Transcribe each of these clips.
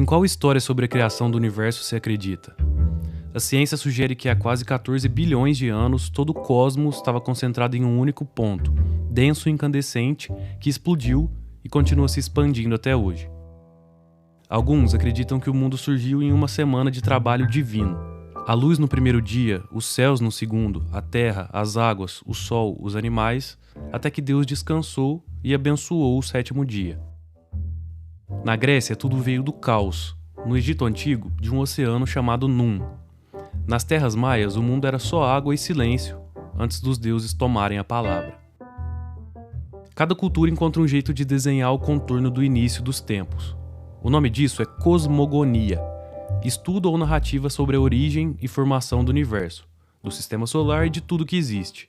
Em qual história sobre a criação do universo se acredita? A ciência sugere que há quase 14 bilhões de anos todo o cosmos estava concentrado em um único ponto, denso e incandescente, que explodiu e continua se expandindo até hoje. Alguns acreditam que o mundo surgiu em uma semana de trabalho divino. A luz no primeiro dia, os céus no segundo, a terra, as águas, o sol, os animais, até que Deus descansou e abençoou o sétimo dia. Na Grécia, tudo veio do caos. No Egito Antigo, de um oceano chamado Num. Nas terras maias, o mundo era só água e silêncio, antes dos deuses tomarem a palavra. Cada cultura encontra um jeito de desenhar o contorno do início dos tempos. O nome disso é cosmogonia, estudo ou narrativa sobre a origem e formação do universo, do sistema solar e de tudo que existe.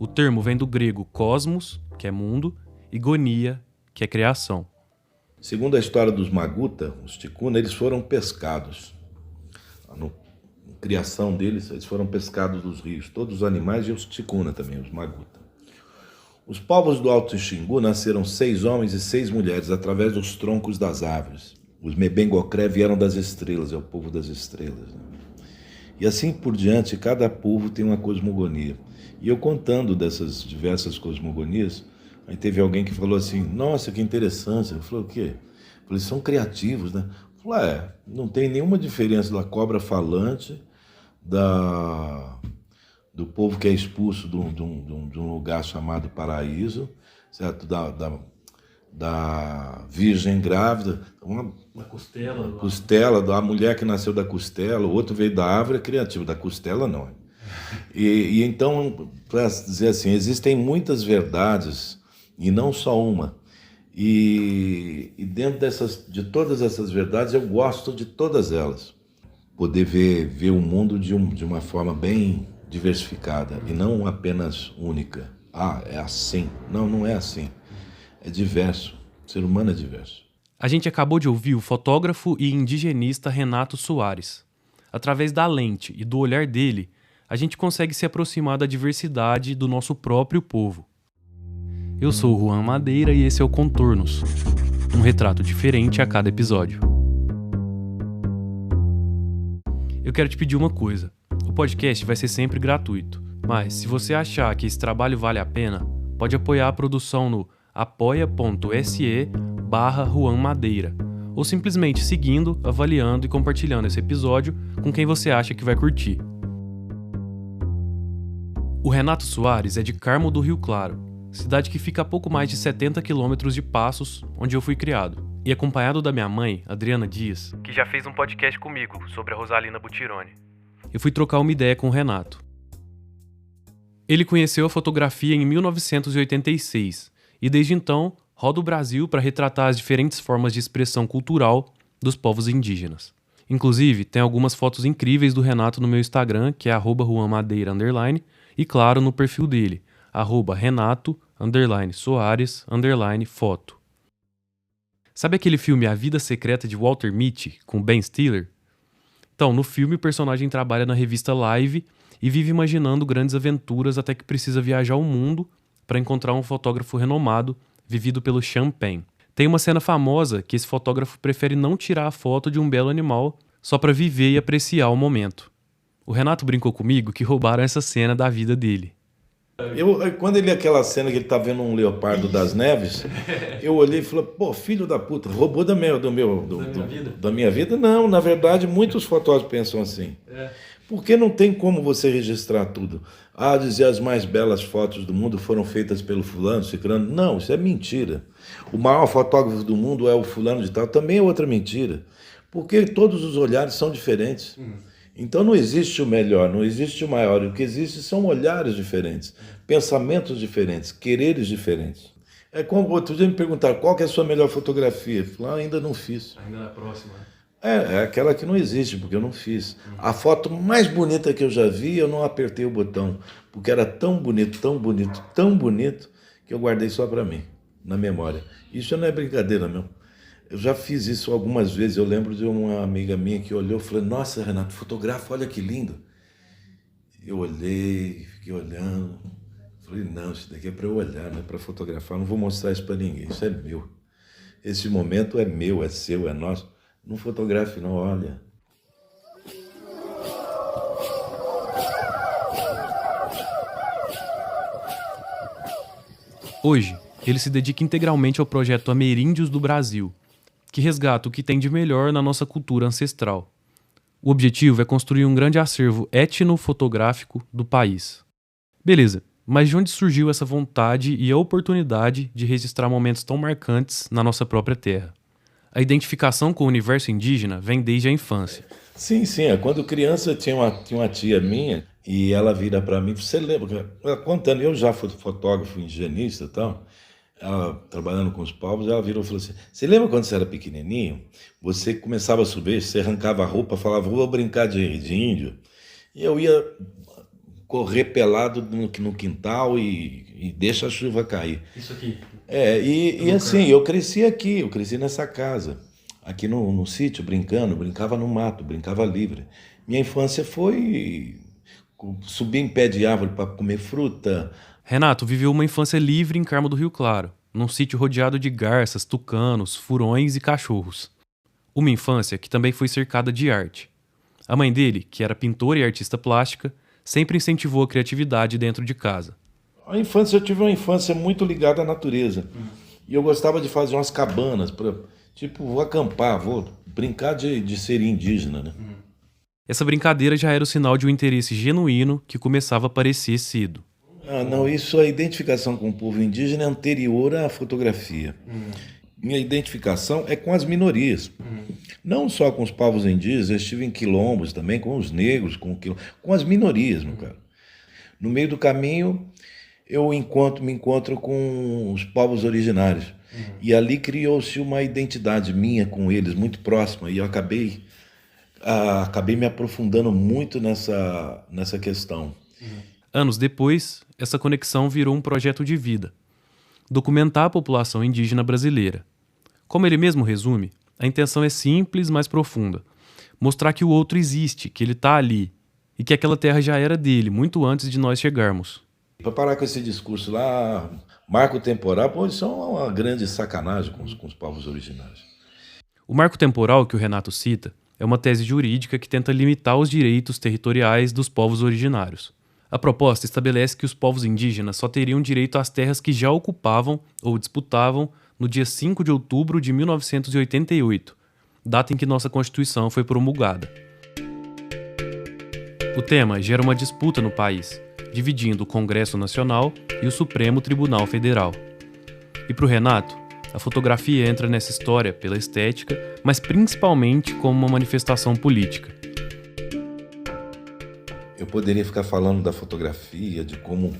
O termo vem do grego cosmos, que é mundo, e gonia, que é criação. Segundo a história dos Maguta, os Ticuna, eles foram pescados. Na criação deles, eles foram pescados dos rios, todos os animais e os Ticuna também, os Maguta. Os povos do Alto Xingu nasceram 6 homens e 6 mulheres através dos troncos das árvores. Os Mebengocré vieram das estrelas, é o povo das estrelas. E assim por diante, cada povo tem uma cosmogonia. E eu contando dessas diversas cosmogonias, aí teve alguém que falou assim, nossa, que interessante. Eu falei, o quê? Eu falei, são criativos, né? Eu falei, não tem nenhuma diferença da cobra falante, do povo que é expulso de um lugar chamado paraíso, certo? Da virgem grávida, uma costela, da mulher que nasceu da costela, o outro veio da árvore, é criativo, da costela não. E então, para dizer assim, existem muitas verdades, e não só uma. E dentro de todas essas verdades, eu gosto de todas elas. Poder ver o mundo de uma forma bem diversificada, e não apenas única. É assim. Não, não é assim. É diverso. O ser humano é diverso. A gente acabou de ouvir o fotógrafo e indigenista Renato Soares. Através da lente e do olhar dele, a gente consegue se aproximar da diversidade do nosso próprio povo. Eu sou o Juan Madeira e esse é o Contornos, um retrato diferente a cada episódio. Eu quero te pedir uma coisa. O podcast vai ser sempre gratuito, mas se você achar que esse trabalho vale a pena, pode apoiar a produção no apoia.se/Juan Madeira, ou simplesmente seguindo, avaliando e compartilhando esse episódio com quem você acha que vai curtir. O Renato Soares é de Carmo do Rio Claro, cidade que fica a pouco mais de 70 quilômetros de Passos, onde eu fui criado, e acompanhado da minha mãe, Adriana Dias, que já fez um podcast comigo sobre a Rosalina Butironi. Eu fui trocar uma ideia com o Renato. Ele conheceu a fotografia em 1986 e desde então roda o Brasil para retratar as diferentes formas de expressão cultural dos povos indígenas. Inclusive, tem algumas fotos incríveis do Renato no meu Instagram, que é @juanmadeira_, e claro, no perfil dele, @Renato_Soares_foto. Sabe aquele filme A Vida Secreta de Walter Mitty, com Ben Stiller? Então, no filme o personagem trabalha na revista Live e vive imaginando grandes aventuras até que precisa viajar ao mundo para encontrar um fotógrafo renomado, vivido pelo Sean Penn. Tem uma cena famosa que esse fotógrafo prefere não tirar a foto de um belo animal só para viver e apreciar o momento. O Renato brincou comigo que roubaram essa cena da vida dele. Quando ele aquela cena que ele tá vendo um leopardo das neves, eu olhei e falei, pô, filho da puta, roubou da minha vida? Não, na verdade, muitos fotógrafos pensam assim. Porque não tem como você registrar tudo. Dizer as mais belas fotos do mundo foram feitas pelo fulano, ciclano. Não, isso é mentira. O maior fotógrafo do mundo é o fulano de tal, também é outra mentira. Porque todos os olhares são diferentes. Então não existe o melhor, não existe o maior. O que existe são olhares diferentes, pensamentos diferentes, quereres diferentes. É como outro dia me perguntaram qual que é a sua melhor fotografia. Eu falei, ainda não fiz. Ainda na próxima. É aquela que não existe, porque eu não fiz. A foto mais bonita que eu já vi, eu não apertei o botão, porque era tão bonito, tão bonito, tão bonito, que eu guardei só para mim, na memória. Isso não é brincadeira, não. Eu já fiz isso algumas vezes. Eu lembro de uma amiga minha que olhou e falou, nossa, Renato, fotografa, olha que lindo. Eu olhei, fiquei olhando. Falei, não, isso daqui é para eu olhar, não é para fotografar. Não vou mostrar isso para ninguém, isso é meu. Esse momento é meu, é seu, é nosso. Não fotografe não, olha. Hoje, ele se dedica integralmente ao projeto Ameríndios do Brasil, que resgata o que tem de melhor na nossa cultura ancestral. O objetivo é construir um grande acervo etnofotográfico do país. Beleza, mas de onde surgiu essa vontade e a oportunidade de registrar momentos tão marcantes na nossa própria terra? A identificação com o universo indígena vem desde a infância. Sim, sim. Quando criança tinha uma tia minha e ela vira para mim, você lembra? Ela contando, eu já fui fotógrafo, indigenista e tal, ela trabalhando com os povos, ela virou e falou assim: você lembra quando você era pequenininho? Você começava a subir, você arrancava a roupa, falava, vou brincar de índio. E eu ia correr pelado no quintal e deixa a chuva cair. Isso aqui. E assim, eu cresci nessa casa, aqui no sítio, brincava no mato, brincava livre. Minha infância foi subir em pé de árvore para comer fruta. Renato viveu uma infância livre em Carmo do Rio Claro, num sítio rodeado de garças, tucanos, furões e cachorros. Uma infância que também foi cercada de arte. A mãe dele, que era pintora e artista plástica, sempre incentivou a criatividade dentro de casa. Eu tive uma infância muito ligada à natureza. E eu gostava de fazer umas cabanas, tipo, vou acampar, vou brincar de ser indígena, né? Essa brincadeira já era o sinal de um interesse genuíno que começava a aparecer cedo. Ah, não, a identificação com o povo indígena é anterior à fotografia. Minha identificação é com as minorias. Não só com os povos indígenas, eu estive em quilombos também, com os negros, com as minorias, meu cara. No meio do caminho, me encontro com os povos originários. E ali criou-se uma identidade minha com eles, muito próxima, e eu acabei me aprofundando muito nessa questão. Anos depois, essa conexão virou um projeto de vida: documentar a população indígena brasileira. Como ele mesmo resume, a intenção é simples, mas profunda: mostrar que o outro existe, que ele está ali, e que aquela terra já era dele, muito antes de nós chegarmos. Para parar com esse discurso lá, marco temporal, pô, isso é uma grande sacanagem com os povos originários. O marco temporal que o Renato cita é uma tese jurídica que tenta limitar os direitos territoriais dos povos originários. A proposta estabelece que os povos indígenas só teriam direito às terras que já ocupavam ou disputavam no dia 5 de outubro de 1988, data em que nossa Constituição foi promulgada. O tema gera uma disputa no país, dividindo o Congresso Nacional e o Supremo Tribunal Federal. E para o Renato, a fotografia entra nessa história pela estética, mas principalmente como uma manifestação política. Eu poderia ficar falando da fotografia, de como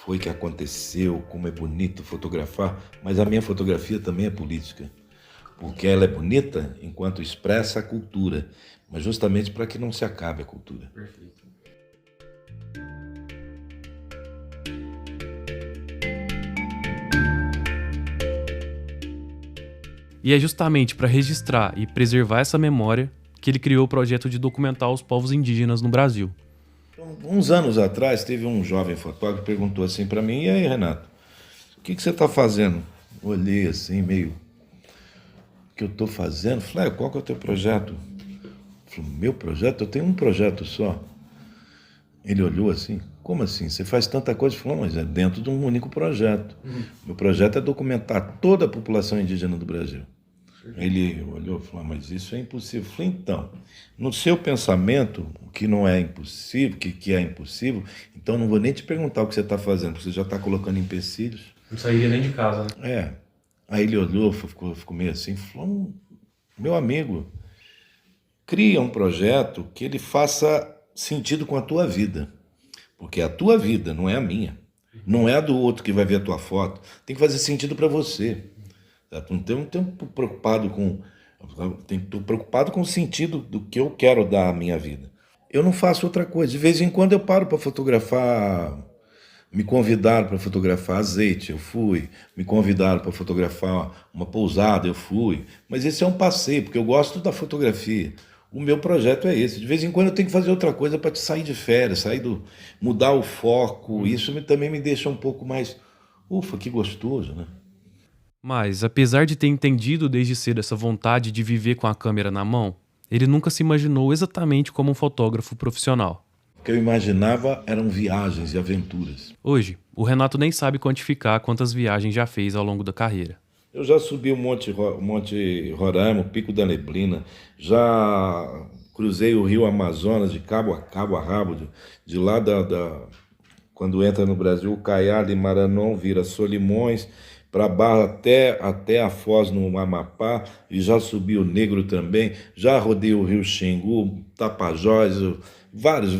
foi que aconteceu, como é bonito fotografar, mas a minha fotografia também é política, porque ela é bonita enquanto expressa a cultura, mas justamente para que não se acabe a cultura. Perfeito. E é justamente para registrar e preservar essa memória que ele criou o projeto de documentar os povos indígenas no Brasil. Uns anos atrás, teve um jovem fotógrafo que perguntou assim para mim: e aí, Renato, o que você está fazendo? Olhei assim, meio... O que eu estou fazendo? Falei: qual que é o teu projeto? Falei: meu projeto? Eu tenho um projeto só. Ele olhou assim: como assim? Você faz tanta coisa? Falei: mas é dentro de um único projeto. Meu projeto é documentar toda a população indígena do Brasil. Ele olhou e falou: mas isso é impossível. Eu falei: então, no seu pensamento, o que não é impossível, o que é impossível, então não vou nem te perguntar o que você está fazendo, porque você já está colocando empecilhos. Não sairia nem de casa, né? É. Aí ele olhou, ficou meio assim, falou: meu amigo, cria um projeto que ele faça sentido com a tua vida. Porque é a tua vida, não é a minha. Não é a do outro que vai ver a tua foto. Tem que fazer sentido para você. Não estou preocupado com o sentido do que eu quero dar à minha vida. Eu não faço outra coisa. De vez em quando eu paro para fotografar. Me convidaram para fotografar azeite, eu fui. Me convidaram para fotografar uma pousada, eu fui. Mas esse é um passeio, porque eu gosto da fotografia. O meu projeto é esse. De vez em quando eu tenho que fazer outra coisa para sair de férias, mudar o foco. Isso também me deixa um pouco mais... Ufa, que gostoso, né? Mas, apesar de ter entendido desde cedo essa vontade de viver com a câmera na mão, ele nunca se imaginou exatamente como um fotógrafo profissional. O que eu imaginava eram viagens e aventuras. Hoje, o Renato nem sabe quantificar quantas viagens já fez ao longo da carreira. Eu já subi o Monte Roraima, o Pico da Neblina, já cruzei o Rio Amazonas de cabo a rabo, de lá quando entra no Brasil, o Caiá de Maranon vira Solimões, para Barra até a Foz no Amapá, e já subi o Negro também, já rodei o Rio Xingu, Tapajós, vários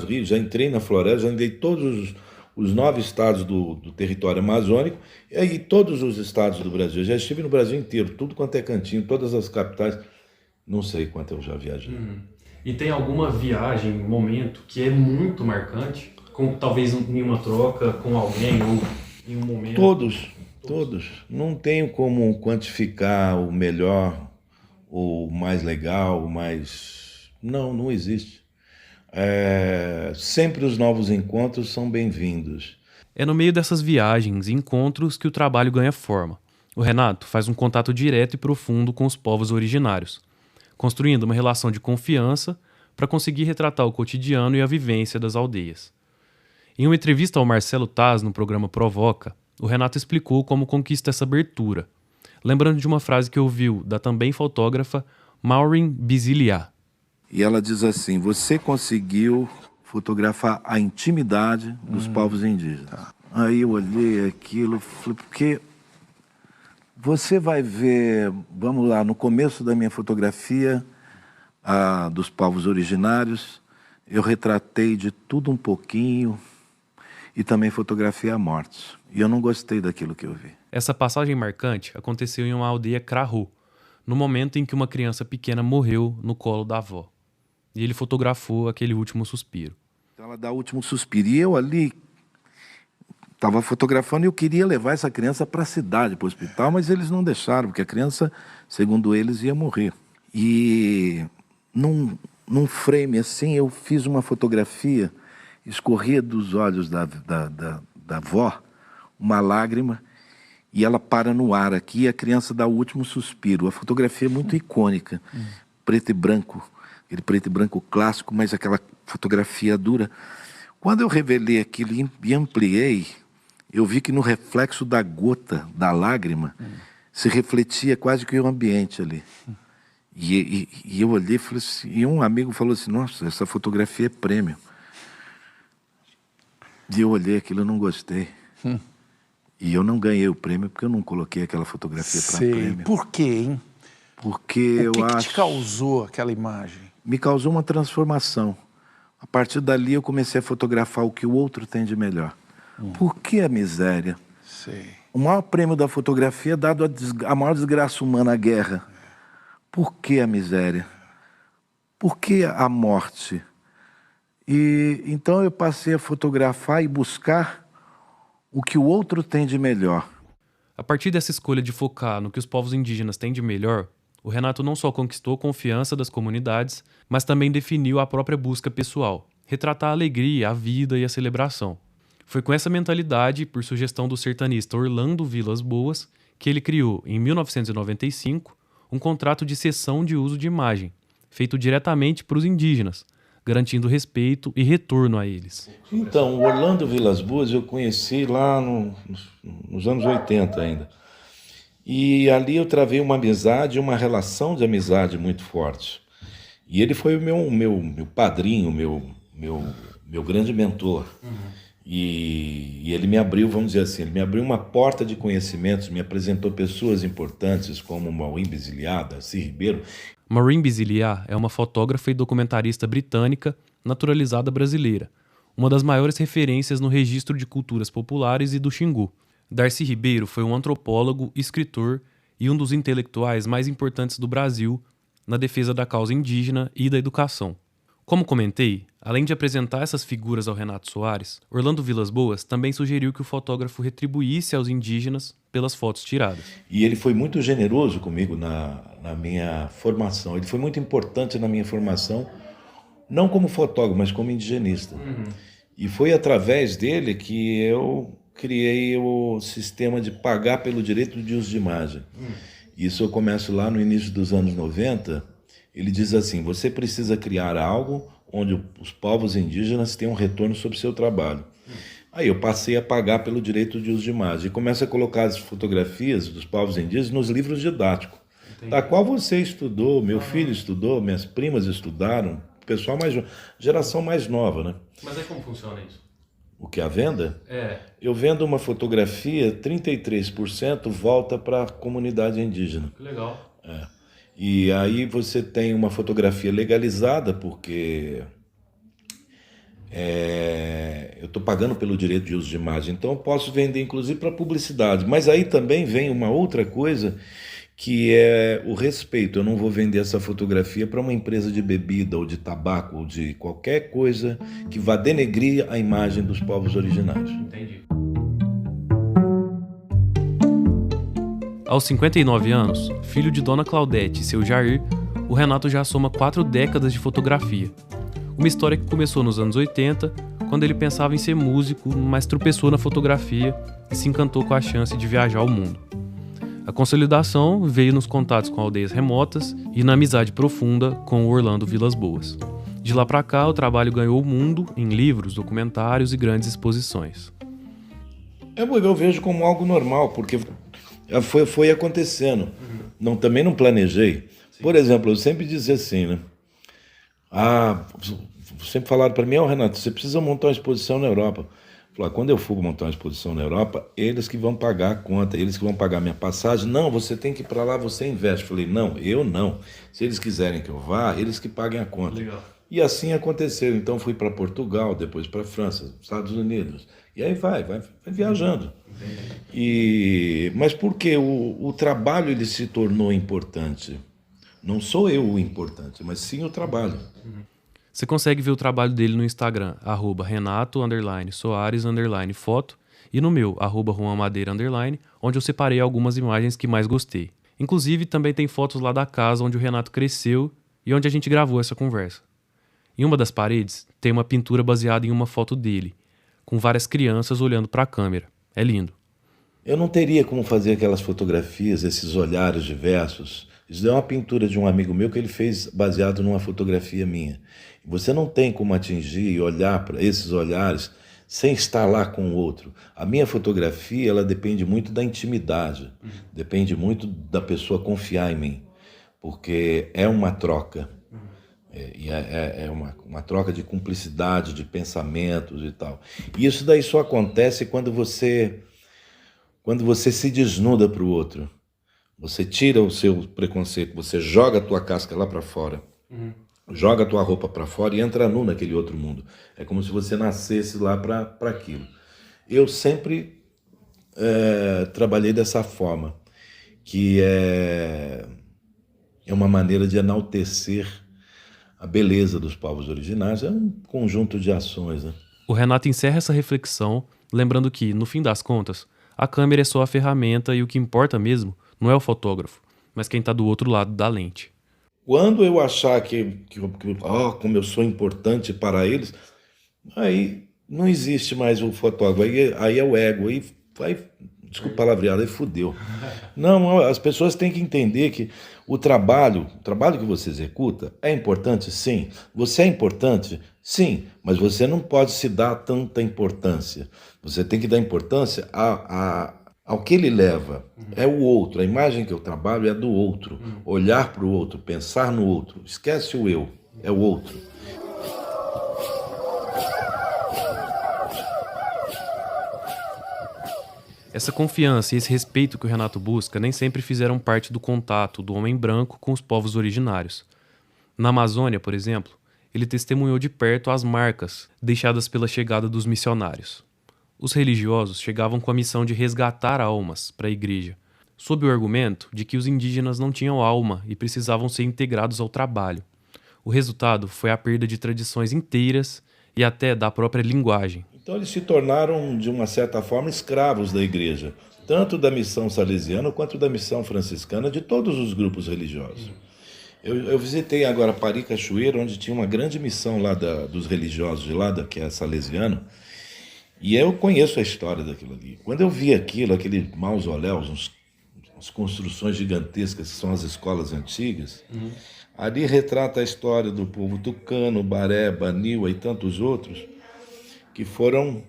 rios, já entrei na floresta, já andei todos os 9 estados do território amazônico e todos os estados do Brasil. Eu já estive no Brasil inteiro, tudo quanto é cantinho, todas as capitais, não sei quanto eu já viajei. E tem alguma viagem, momento, que é muito marcante, com talvez em uma troca com alguém ou em um momento? Todos. Não tenho como quantificar o melhor, o mais legal, o mais... Não existe. Sempre os novos encontros são bem-vindos. É no meio dessas viagens e encontros que o trabalho ganha forma. O Renato faz um contato direto e profundo com os povos originários, construindo uma relação de confiança para conseguir retratar o cotidiano e a vivência das aldeias. Em uma entrevista ao Marcelo Taz no programa Provoca, o Renato explicou como conquista essa abertura, lembrando de uma frase que ouviu da também fotógrafa Maureen Bizilia. E ela diz assim: você conseguiu fotografar a intimidade dos povos indígenas. Aí eu olhei aquilo, falei, porque você vai ver, vamos lá, no começo da minha fotografia dos povos originários, eu retratei de tudo um pouquinho e também fotografei a morte. E eu não gostei daquilo que eu vi. Essa passagem marcante aconteceu em uma aldeia Crahu, no momento em que uma criança pequena morreu no colo da avó. E ele fotografou aquele último suspiro. Então ela dá o último suspiro. E eu ali estava fotografando e eu queria levar essa criança para a cidade, para o hospital, mas eles não deixaram, porque a criança, segundo eles, ia morrer. E num frame assim, eu fiz uma fotografia, escorria dos olhos da avó uma lágrima, e ela para no ar aqui, e a criança dá o último suspiro. A fotografia é muito icônica, preto e branco, aquele preto e branco clássico, mas aquela fotografia dura. Quando eu revelei aquilo e ampliei, eu vi que no reflexo da gota, da lágrima, se refletia quase que o ambiente ali. E eu olhei e falei assim, e um amigo falou assim, nossa, essa fotografia é prêmio. E eu olhei aquilo e não gostei. E eu não ganhei o prêmio porque eu não coloquei aquela fotografia para prêmio. Por quê, hein? Porque o que te causou aquela imagem? Me causou uma transformação. A partir dali eu comecei a fotografar o que o outro tem de melhor. Por que a miséria? Sei. O maior prêmio da fotografia é dado a maior desgraça humana, a guerra. Por que a miséria? Por que a morte? E então eu passei a fotografar e buscar o que o outro tem de melhor. A partir dessa escolha de focar no que os povos indígenas têm de melhor, o Renato não só conquistou a confiança das comunidades, mas também definiu a própria busca pessoal, retratar a alegria, a vida e a celebração. Foi com essa mentalidade, por sugestão do sertanista Orlando Vilas Boas, que ele criou, em 1995, um contrato de cessão de uso de imagem, feito diretamente para os indígenas, garantindo respeito e retorno a eles. Então, o Orlando Vilas Boas eu conheci lá nos anos 80 ainda. E ali eu travei uma amizade, uma relação de amizade muito forte. E ele foi o meu padrinho, meu grande mentor. E ele me abriu, vamos dizer assim, ele me abriu uma porta de conhecimentos, me apresentou pessoas importantes como Maureen Bizilia, Darcy Ribeiro. Maureen Bizilia é uma fotógrafa e documentarista britânica naturalizada brasileira, uma das maiores referências no registro de culturas populares e do Xingu. Darcy Ribeiro foi um antropólogo, escritor e um dos intelectuais mais importantes do Brasil na defesa da causa indígena e da educação. Como comentei, além de apresentar essas figuras ao Renato Soares, Orlando Vilas Boas também sugeriu que o fotógrafo retribuísse aos indígenas pelas fotos tiradas. E ele foi muito generoso comigo na minha formação. Ele foi muito importante na minha formação, não como fotógrafo, mas como indigenista. E foi através dele que eu criei o sistema de pagar pelo direito de uso de imagem. Isso eu começo lá no início dos anos 90. Ele diz assim: você precisa criar algo onde os povos indígenas tenham um retorno sobre o seu trabalho. Aí eu passei a pagar pelo direito de uso de imagem e começo a colocar as fotografias dos povos indígenas nos livros didáticos, da qual você estudou, meu filho estudou, minhas primas estudaram, pessoal geração mais nova, né? Mas aí como funciona isso? O que, a venda? Eu vendo uma fotografia, 33% volta para a comunidade indígena. Que legal. E aí você tem uma fotografia legalizada, porque eu estou pagando pelo direito de uso de imagem, então eu posso vender inclusive para publicidade. Mas aí também vem uma outra coisa, que é o respeito. Eu não vou vender essa fotografia para uma empresa de bebida ou de tabaco ou de qualquer coisa que vá denegrir a imagem dos povos originários. Entendi. Aos 59 anos, filho de Dona Claudete e seu Jair, o Renato já soma 4 décadas de fotografia. Uma história que começou nos anos 80, quando ele pensava em ser músico, mas tropeçou na fotografia e se encantou com a chance de viajar ao mundo. A consolidação veio nos contatos com aldeias remotas e na amizade profunda com o Orlando Vilas Boas. De lá pra cá, o trabalho ganhou o mundo em livros, documentários e grandes exposições. Eu vejo como algo normal, porque foi acontecendo. Também não planejei. Por exemplo, eu sempre dizia assim, né? Sempre falaram para mim: Renato, você precisa montar uma exposição na Europa. Falei: quando eu for montar uma exposição na Europa, eles que vão pagar a conta, eles que vão pagar a minha passagem. Não, você tem que ir para lá, você investe. Falei: não, eu não. Se eles quiserem que eu vá, eles que paguem a conta. Legal. E assim aconteceu. Então fui para Portugal, depois para França, Estados Unidos. E aí vai viajando. Mas por que o trabalho ele se tornou importante? Não sou eu o importante, mas sim o trabalho. Você consegue ver o trabalho dele no Instagram, @Renato_Soares_foto, e no meu, @JuanMadeira_, onde eu separei algumas imagens que mais gostei. Inclusive, também tem fotos lá da casa onde o Renato cresceu e onde a gente gravou essa conversa. Em uma das paredes, tem uma pintura baseada em uma foto dele, com várias crianças olhando para a câmera. É lindo. Eu não teria como fazer aquelas fotografias, esses olhares diversos. Isso é uma pintura de um amigo meu que ele fez baseado numa fotografia minha. Você não tem como atingir e olhar para esses olhares sem estar lá com o outro. A minha fotografia, ela depende muito da intimidade, depende muito da pessoa confiar em mim, porque é uma troca. É uma troca de cumplicidade, de pensamentos e tal. E isso daí só acontece quando você se desnuda para o outro. Você tira o seu preconceito, você joga a tua casca lá para fora, joga a tua roupa para fora e entra nu naquele outro mundo. É como se você nascesse lá para aquilo. Eu sempre trabalhei dessa forma, que é uma maneira de enaltecer a beleza dos povos originários. É um conjunto de ações, né? O Renato encerra essa reflexão lembrando que, no fim das contas, a câmera é só a ferramenta e o que importa mesmo não é o fotógrafo, mas quem está do outro lado da lente. Quando eu achar como eu sou importante para eles, aí não existe mais o fotógrafo, aí é o ego, aí desculpa o palavreado, aí fudeu. Não, as pessoas têm que entender que o trabalho que você executa é importante, sim. Você é importante, sim, mas você não pode se dar tanta importância. Você tem que dar importância ao que ele leva. É o outro. A imagem que eu trabalho é do outro. Olhar para o outro, pensar no outro. Esquece o eu, é o outro. Essa confiança e esse respeito que o Renato busca nem sempre fizeram parte do contato do homem branco com os povos originários. Na Amazônia, por exemplo, ele testemunhou de perto as marcas deixadas pela chegada dos missionários. Os religiosos chegavam com a missão de resgatar almas para a igreja, sob o argumento de que os indígenas não tinham alma e precisavam ser integrados ao trabalho. O resultado foi a perda de tradições inteiras e até da própria linguagem. Então eles se tornaram, de uma certa forma, escravos da igreja, tanto da missão salesiana quanto da missão franciscana, de todos os grupos religiosos. Eu visitei agora Pari Cachoeiro, onde tinha uma grande missão lá dos religiosos de lá, que é salesiano, E eu conheço a história daquilo ali. Quando eu vi aquilo, aquele mausoléu, umas construções gigantescas, que são as escolas antigas, ali retrata a história do povo tucano, Baré, Baniwa e tantos outros, que foram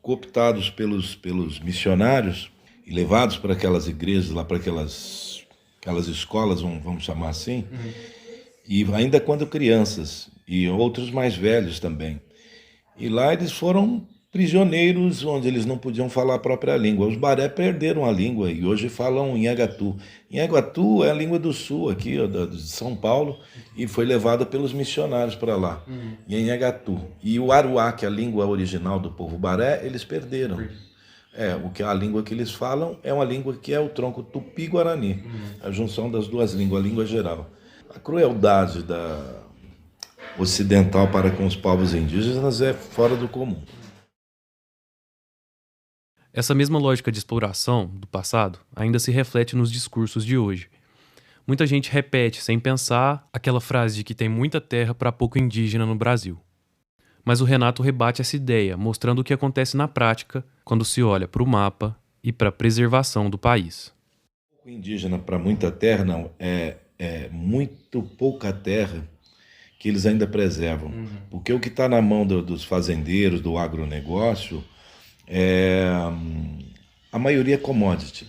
cooptados pelos missionários e levados para aquelas igrejas, lá para aquelas escolas, vamos chamar assim, e ainda quando crianças, e outros mais velhos também. E lá eles foram prisioneiros, onde eles não podiam falar a própria língua. Os Baré perderam a língua e hoje falam Inhagatu. Inhagatu é a língua do sul, aqui, ó, de São Paulo, e foi levada pelos missionários para lá, Inhagatu. E o Aruá, que é a língua original do povo Baré, eles perderam. A língua que eles falam é uma língua que é o tronco tupi-guarani, a junção das duas línguas, a língua geral. A crueldade da ocidental para com os povos indígenas é fora do comum. Essa mesma lógica de exploração do passado ainda se reflete nos discursos de hoje. Muita gente repete, sem pensar, aquela frase de que tem muita terra para pouco indígena no Brasil. Mas o Renato rebate essa ideia, mostrando o que acontece na prática quando se olha para o mapa e para a preservação do país. Pouco indígena para muita terra, não, é muito pouca terra que eles ainda preservam. Porque o que está na mão dos fazendeiros, do agronegócio, a maioria é commodity.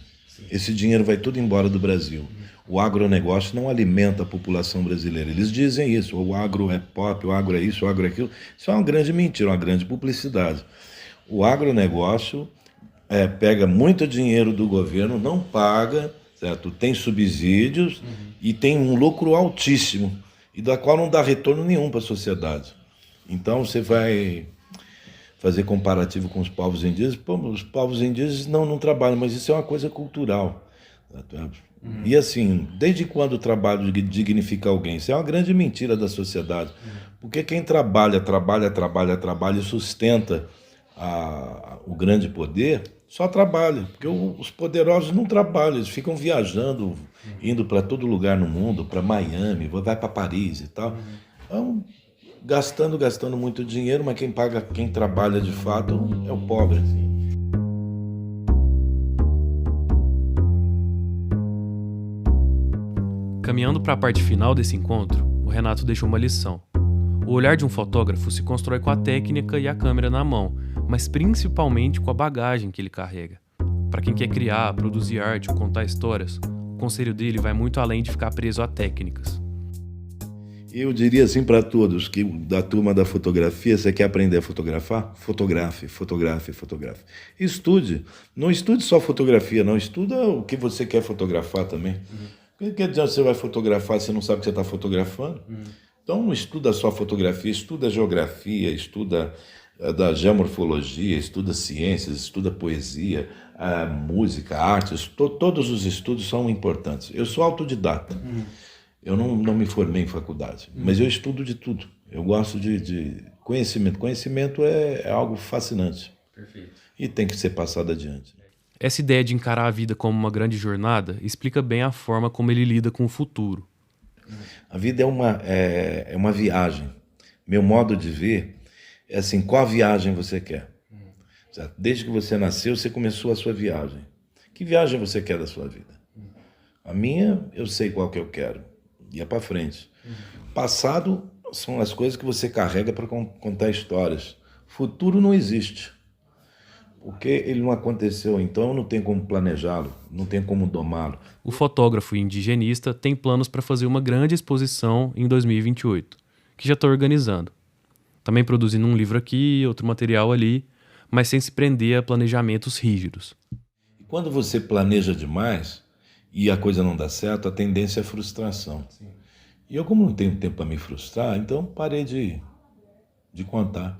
Esse dinheiro vai tudo embora do Brasil. O agronegócio não alimenta a população brasileira. Eles dizem isso, o agro é pop, o agro é isso, o agro é aquilo. Isso é uma grande mentira, uma grande publicidade. O agronegócio pega muito dinheiro do governo, não paga, certo? Tem subsídios e tem um lucro altíssimo, e da qual não dá retorno nenhum para a sociedade. Então você vai fazer comparativo com os povos indígenas, os povos indígenas não trabalham, mas isso é uma coisa cultural. E assim, desde quando o trabalho dignifica alguém? Isso é uma grande mentira da sociedade. Porque quem trabalha e sustenta o grande poder, só trabalha. Porque os poderosos não trabalham, eles ficam viajando, indo para todo lugar no mundo, para Miami, vai para Paris e tal. Então, gastando muito dinheiro, mas quem trabalha de fato é o pobre. Caminhando para a parte final desse encontro, o Renato deixou uma lição. O olhar de um fotógrafo se constrói com a técnica e a câmera na mão, mas principalmente com a bagagem que ele carrega. Para quem quer criar, produzir arte ou contar histórias, o conselho dele vai muito além de ficar preso a técnicas. Eu diria assim para todos que da turma da fotografia, você quer aprender a fotografar? Fotografe. Estude. Não estude só fotografia, não. Estuda o que você quer fotografar também. Que adianta você vai fotografar se você não sabe o que você está fotografando? Então estuda só fotografia, estuda geografia, estuda da geomorfologia, estuda ciências, estuda poesia, música, artes. Todos os estudos são importantes. Eu sou autodidata. Eu não me formei em faculdade, mas eu estudo de tudo. Eu gosto de conhecimento. Conhecimento é algo fascinante. Perfeito. E tem que ser passado adiante. Essa ideia de encarar a vida como uma grande jornada explica bem a forma como ele lida com o futuro. A vida é uma viagem. Meu modo de ver é assim, qual viagem você quer? Certo? Desde que você nasceu, você começou a sua viagem. Que viagem você quer da sua vida? A minha, eu sei qual que eu quero. E é para frente. Passado são as coisas que você carrega para contar histórias. Futuro não existe. Porque ele não aconteceu, então não tem como planejá-lo, não tem como domá-lo. O fotógrafo indigenista tem planos para fazer uma grande exposição em 2028, que já está organizando. Também produzindo um livro aqui, outro material ali, mas sem se prender a planejamentos rígidos. E quando você planeja demais e a coisa não dá certo, a tendência é frustração. Sim. E eu, como não tenho tempo para me frustrar, então parei de contar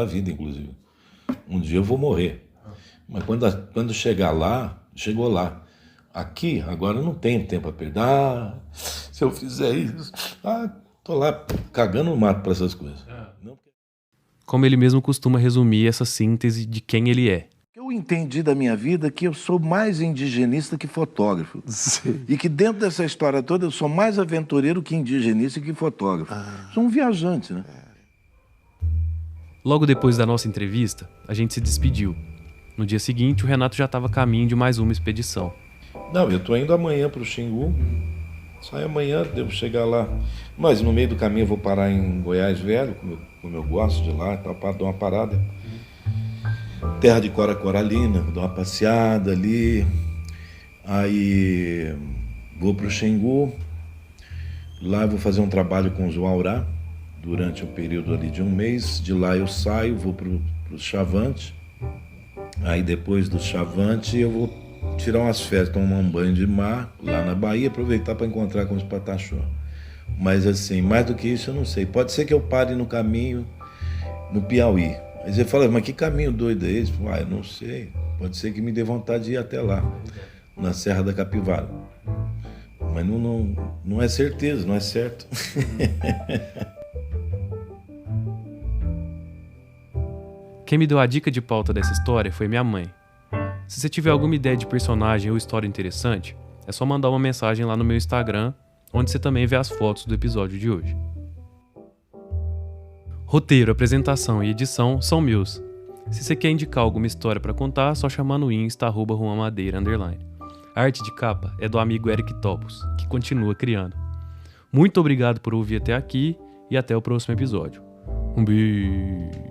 a vida, inclusive. Um dia eu vou morrer. Mas quando chegar lá, chegou lá. Aqui, agora eu não tenho tempo a perder. Se eu fizer isso, tô lá cagando no mato para essas coisas. Não. Como ele mesmo costuma resumir essa síntese de quem ele é. Eu entendi da minha vida que eu sou mais indigenista que fotógrafo. Sim. E que dentro dessa história toda eu sou mais aventureiro que indigenista e que fotógrafo. Sou um viajante, né? Logo depois da nossa entrevista, a gente se despediu. No dia seguinte, o Renato já estava a caminho de mais uma expedição. Não, eu tô indo amanhã pro Xingu. Saio amanhã, devo chegar lá. Mas no meio do caminho eu vou parar em Goiás Velho, como eu gosto de lá, tá, para dar uma parada. Terra de Cora Coralina, vou dar uma passeada ali. Aí vou pro Xingu. Lá eu vou fazer um trabalho com os Waurá durante um período ali de um mês. De lá eu saio, vou pro Chavante. Aí depois do Chavante eu vou tirar umas férias, tomar um banho de mar lá na Bahia, aproveitar para encontrar com os Pataxó. Mas assim, mais do que isso eu não sei. Pode ser que eu pare no caminho no Piauí. Aí você fala, mas que caminho doido é esse? Eu não sei. Pode ser que me dê vontade de ir até lá, na Serra da Capivara. Mas não é certeza, não é certo. Quem me deu a dica de pauta dessa história foi minha mãe. Se você tiver alguma ideia de personagem ou história interessante, é só mandar uma mensagem lá no meu Instagram, onde você também vê as fotos do episódio de hoje. Roteiro, apresentação e edição são meus. Se você quer indicar alguma história para contar, é só chamar no Insta @RuanMadeira_. A arte de capa é do amigo Eric Topos, que continua criando. Muito obrigado por ouvir até aqui e até o próximo episódio. Um beijo.